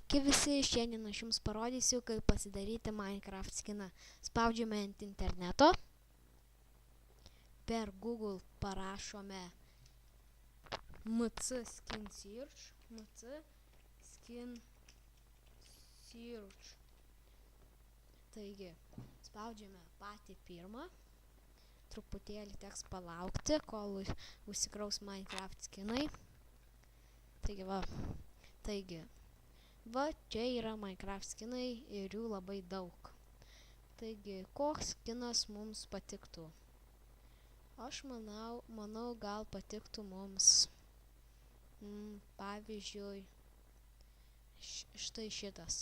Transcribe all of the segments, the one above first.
Sveiki visi, šiandien aš jums parodysiu, kaip pasidaryti Minecraft skiną. Spaudžiame ant interneto, per Google parašome MC Skin Search, MC Skin Search. Taigi, spaudžiame patį pirmą, truputėlį teks palaukti, kol užsikraus Minecraft skinai. Va, čia yra Minecraft skinai ir jų labai daug. Taigi, koks skinas mums patiktų? Aš manau gal patiktų mums, pavyzdžiui, štai šitas.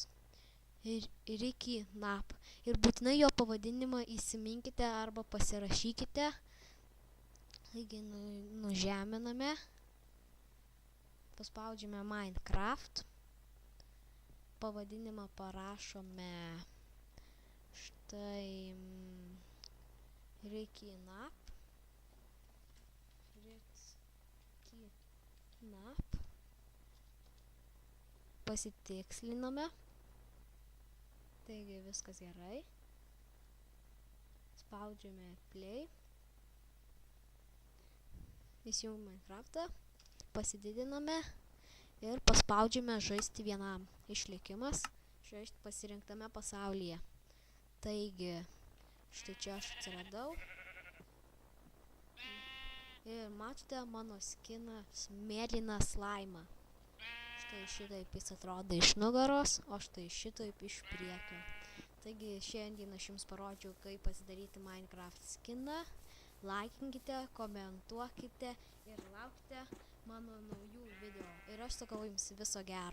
Ricky Nap. Ir būtinai jo pavadinimą įsiminkite arba pasirašykite. Taigi, nužeminame. Paspaudžiame Minecraft. Pavadinimą parašome štai Ricky Nap. Pasitiksliname. Taigi viskas gerai. Spaudžiame play. Įsijungiame Minecraftą. Pasididiname. Ir paspaudžiame žaisti vienam. Išlikimas. Žaisti pasirinktame pasaulyje. Taigi, štai čia aš atsiradau. Ir matote mano skinas mėlyną slaimą. Štai šitaip jis atrodo iš nugaros, o štai šitaip iš priekio. Taigi, šiandien aš jums parodžiau, kaip pasidaryti Minecraft skiną. Laikinkite, komentuokite ir laukite mano naujų video. Ir aš sakau jums viso gero.